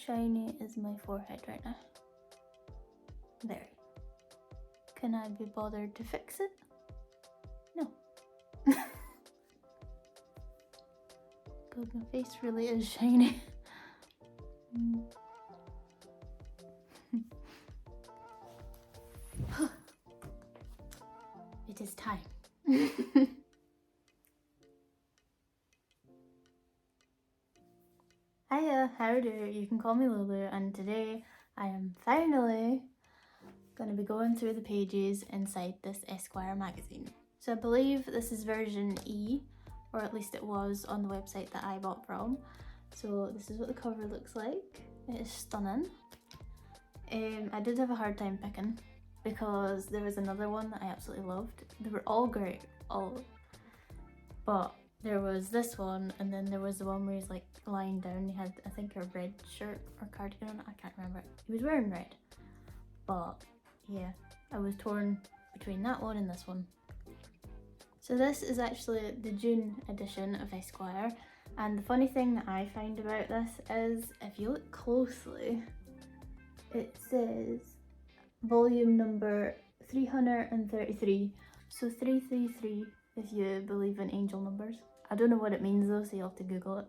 shiny is my forehead right now? Very. Can I be bothered to fix it? No. God, my face really is shiny. It is time. Hiya, howdy, you can call me Lulu, and today I am finally going to be going through the pages inside this Esquire magazine. So I believe this is version E, or at least it was on the website that I bought from. So this is what the cover looks like. It is stunning. I did have a hard time picking because there was another one that I absolutely loved. They were all great, but there was this one, and then there was the one where he's like lying down. He had, I think, a red shirt or cardigan on it. I can't remember. He was wearing red, but yeah, I was torn between that one and this one. So this is actually the June edition of Esquire, and the funny thing that I find about this is if you look closely, it says volume number 333, so 333 if you believe in angel numbers. I don't know what it means though, so you'll have to Google it.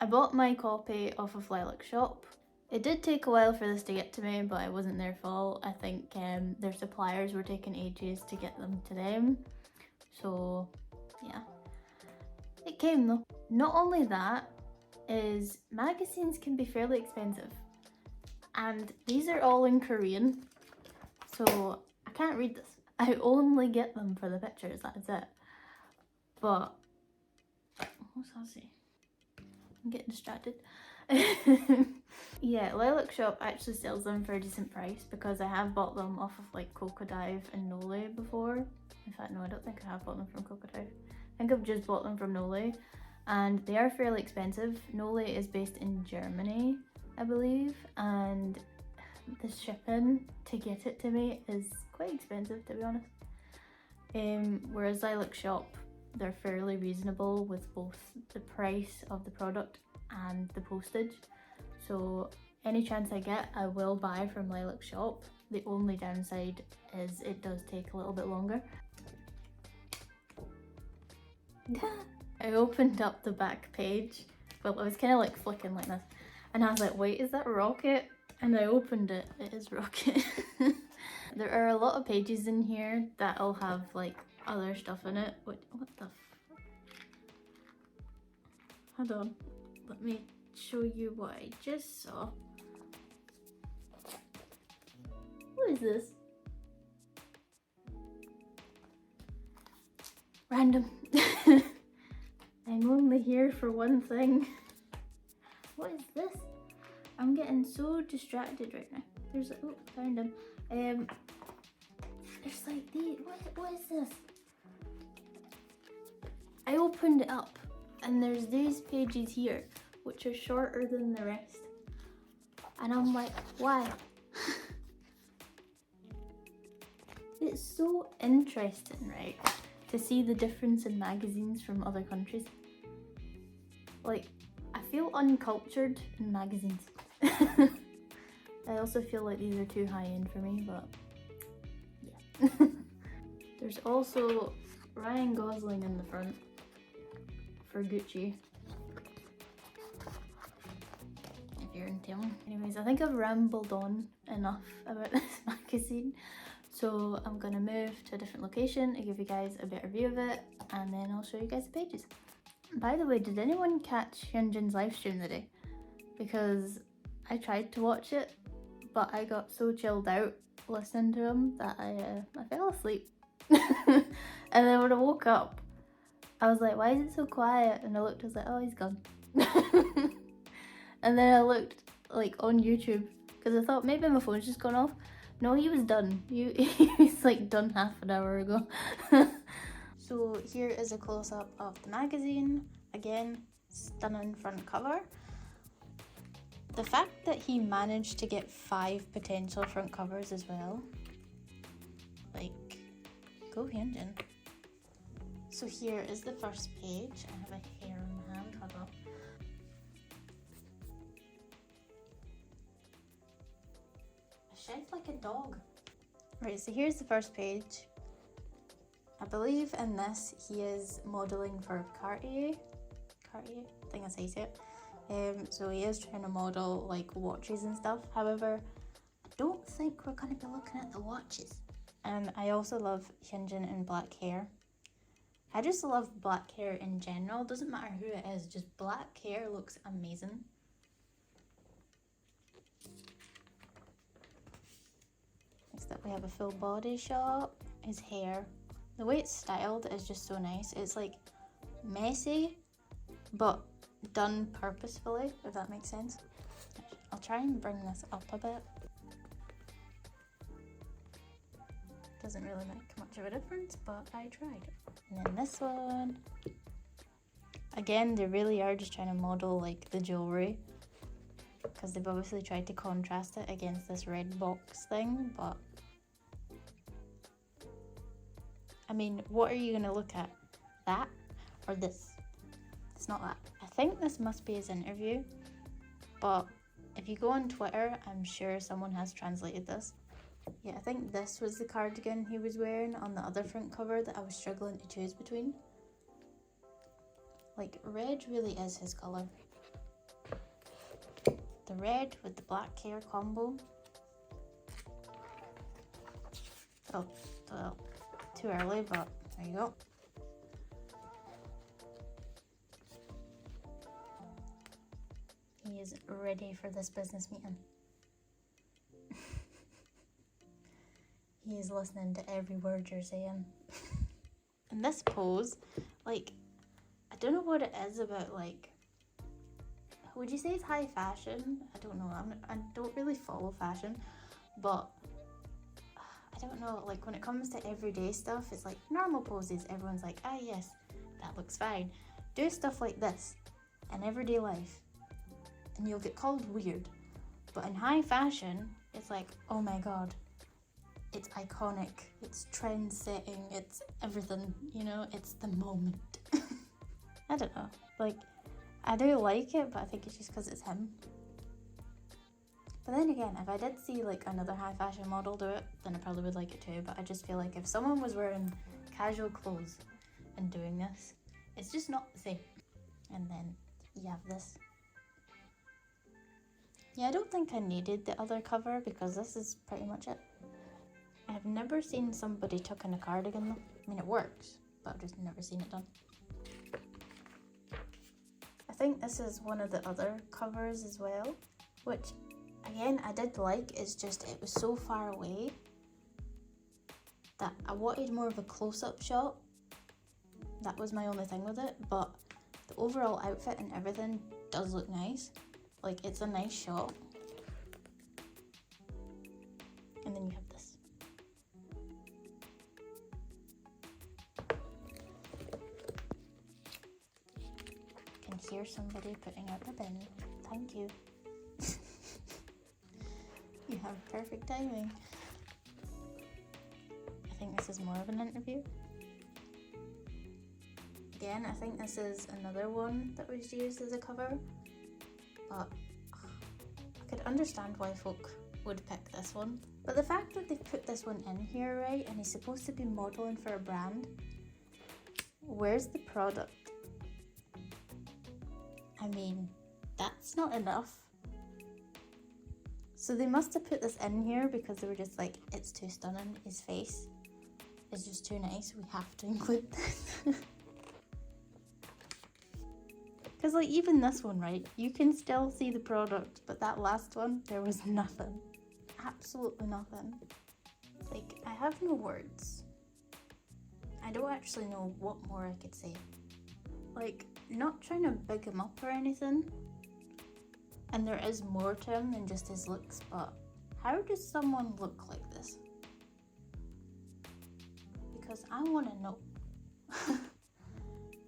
I bought my copy off of LilaKshop. It did take a while for this to get to me, but it wasn't their fault. I think their suppliers were taking ages to get them to them. So yeah, it came though. Not only that, is magazines can be fairly expensive. And these are all in Korean, so I can't read this. I only get them for the pictures, that's it. But, what's that say? I'm getting distracted. Yeah, LilaKshop actually sells them for a decent price because I have bought them off of like Crocodive and Nole before. In fact, no, I don't think I have bought them from Crocodive. I think I've just bought them from Nole, and they are fairly expensive. Nole is based in Germany, I believe, and the shipping to get it to me is quite expensive, to be honest. Whereas LilaKshop, they're fairly reasonable with both the price of the product and the postage. So any chance I get, I will buy from LilaKshop. The only downside is it does take a little bit longer. I opened up the back page, well, I was kind of like flicking like this, and I was like, wait, is that Rocket? And I opened it, it is Rocket. There are a lot of pages in here that'll have like other stuff in it. What the f— hold on, let me show you what I just saw. What is this? Random. I'm only here for one thing. What is this? I'm getting so distracted right now. There's like, oh, found him. There's like these, what is this? I opened it up and there's these pages here which are shorter than the rest. And I'm like, why? It's so interesting, right? To see the difference in magazines from other countries. Like, I feel uncultured in magazines. I also feel like these are too high end for me, but yeah. There's also Ryan Gosling in the front for Gucci, if you're in town. Anyways, I think I've rambled on enough about this magazine, so I'm gonna move to a different location and give you guys a better view of it, and then I'll show you guys the pages. By the way, did anyone catch Hyunjin's live stream today? Because I tried to watch it, but I got so chilled out listening to him that I fell asleep. And then when I woke up, I was like, why is it so quiet? And I looked, I was like, oh, he's gone. And then I looked like on YouTube because I thought maybe my phone's just gone off. No, he was done. He was like done half an hour ago. So here is a close-up of the magazine. Again, stunning front cover. The fact that he managed to get 5 potential front covers as well. Like, go Hyunjin. So here is the first page. I have a hair in my hand, hold on. shed like a dog. Right, so here's the first page. I believe in this he is modelling for Cartier. Cartier? I think that's how you say it. So he is trying to model like watches and stuff. However, I don't think we're going to be looking at the watches. I also love Hyunjin in black hair. I just love black hair in general. Doesn't matter who it is, just black hair looks amazing. Next up we have a full body shot. His hair. The way it's styled is just so nice. It's like messy, but done purposefully, if that makes sense. I'll try and bring this up a bit. Doesn't really make much of a difference, but I tried. And then this one. Again, they really are just trying to model like the jewelry, because they've obviously tried to contrast it against this red box thing, but I mean, what are you gonna look at? That or this? It's not that. I think this must be his interview, but if you go on Twitter, I'm sure someone has translated this. Yeah, I think this was the cardigan he was wearing on the other front cover that I was struggling to choose between. Like, red really is his colour. The red with the black hair combo. Oh, well, too early, but there you go. He is ready for this business meeting. He is listening to every word you're saying. And this pose, like, I don't know what it is about, like, would you say it's high fashion? I don't know, I don't really follow fashion, but I don't know, like when it comes to everyday stuff, it's like normal poses, everyone's like, ah yes, that looks fine. Do stuff like this in everyday life and you'll get called weird. But in high fashion, it's like, oh my god, it's iconic, it's trend setting, it's everything, you know, it's the moment. I don't know, like, I do like it, but I think it's just because it's him. But then again, if I did see like another high fashion model do it, then I probably would like it too. But I just feel like if someone was wearing casual clothes and doing this, it's just not the same. And then you have this. Yeah, I don't think I needed the other cover because this is pretty much it. I've never seen somebody tuck in a cardigan though. I mean, it works, but I've just never seen it done. I think this is one of the other covers as well, which again I did like. It's just it was so far away that I wanted more of a close-up shot. That was my only thing with it, but the overall outfit and everything does look nice. Like, it's a nice shot. And then you have this. I can hear somebody putting out the bin. Thank you. You have perfect timing. I think this is more of an interview. Again, I think this is another one that was used as a cover, but I could understand why folk would pick this one. But the fact that they've put this one in here, right, and he's supposed to be modelling for a brand, where's the product? I mean, that's not enough. So they must have put this in here because they were just like, it's too stunning, his face is just too nice, we have to include this. Because like even this one, right, you can still see the product, but that last one, there was nothing. Absolutely nothing. Like, I have no words. I don't actually know what more I could say. Like, not trying to big him up or anything, and there is more to him than just his looks, but how does someone look like this? Because I want to know.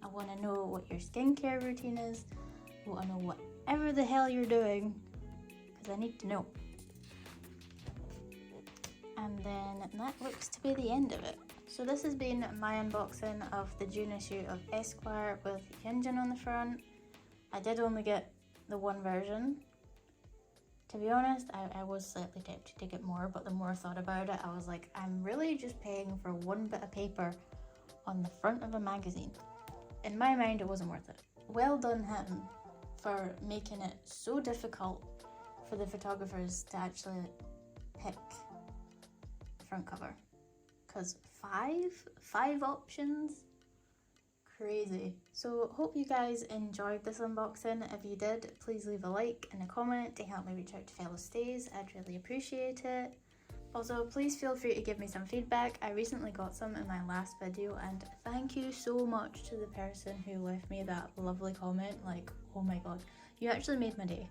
I want to know what your skincare routine is. I want to know whatever the hell you're doing, because I need to know. And then that looks to be the end of it. So this has been my unboxing of the June issue of Esquire with Hyunjin on the front. I did only get the one version, To be honest, I was slightly tempted to get more, but the more I thought about it, I was like, I'm really just paying for one bit of paper on the front of a magazine. In my mind, it wasn't worth it. Well done him for making it so difficult for the photographers to actually pick the front cover. Because five options? Crazy. So hope you guys enjoyed this unboxing. If you did, please leave a like and a comment to help me reach out to fellow stays. I'd really appreciate it. Also, please feel free to give me some feedback. I recently got some in my last video, and thank you so much to the person who left me that lovely comment. Like, oh my god, you actually made my day.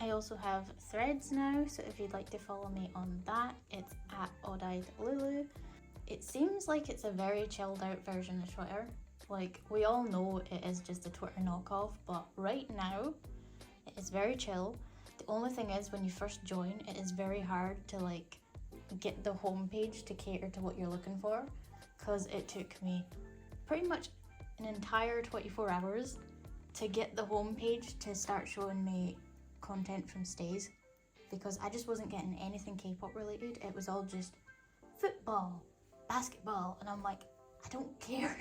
I also have Threads now, so if you'd like to follow me on that, it's at oddeyedlulu. It seems like it's a very chilled out version of Twitter. Like, we all know it is just a Twitter knockoff, but right now, it is very chill. The only thing is, when you first join, it is very hard to like get the homepage to cater to what you're looking for, because it took me pretty much an entire 24 hours to get the homepage to start showing me content from stays, because I just wasn't getting anything K-pop related. It was all just football, basketball, and I'm like, I don't care.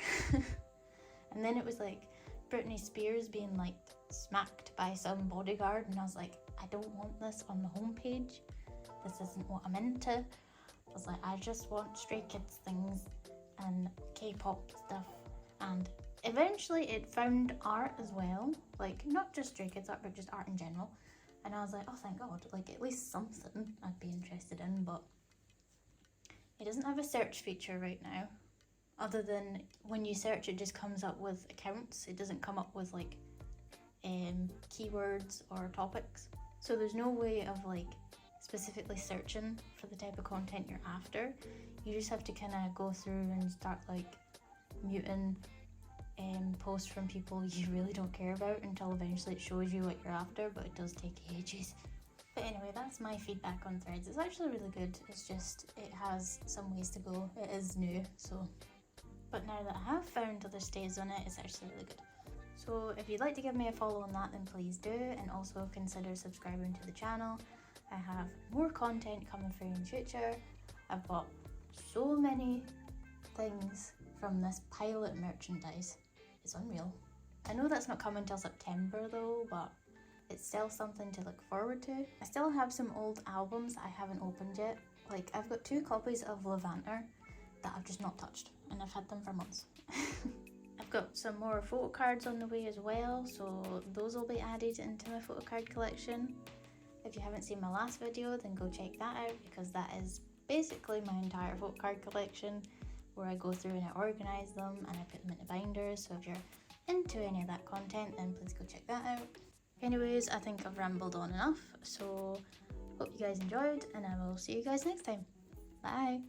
And then it was like Britney Spears being like smacked by some bodyguard, and I was like, I don't want this on the homepage. This isn't what I'm into. I was like, I just want Stray Kids things and K-pop stuff. And eventually it found art as well, like not just Stray Kids art, but just art in general. And I was like, oh thank god, like at least something I'd be interested in. But it doesn't have a search feature right now, other than when you search it just comes up with accounts. It doesn't come up with like keywords or topics. So there's no way of like specifically searching for the type of content you're after. You just have to kind of go through and start like muting posts from people you really don't care about until eventually it shows you what you're after, but it does take ages. But anyway, that's my feedback on Threads. It's actually really good. It's just, it has some ways to go. It is new, so. But now that I have found other stays on it, it's actually really good. So if you'd like to give me a follow on that, then please do, and also consider subscribing to the channel. I have more content coming for you in the future. I've bought so many things from this pilot merchandise. It's unreal. I know that's not coming till September though, but it's still something to look forward to. I still have some old albums I haven't opened yet. Like, I've got 2 copies of Levanter that I've just not touched, and I've had them for months. I've got some more Photocards on the way as well, so those will be added into my Photocard collection. If you haven't seen my last video, then go check that out, because that is basically my entire Photocard collection, where I go through and I organise them and I put them into binders. So if you're into any of that content, then please go check that out. Anyways, I think I've rambled on enough, so hope you guys enjoyed, and I will see you guys next time. Bye!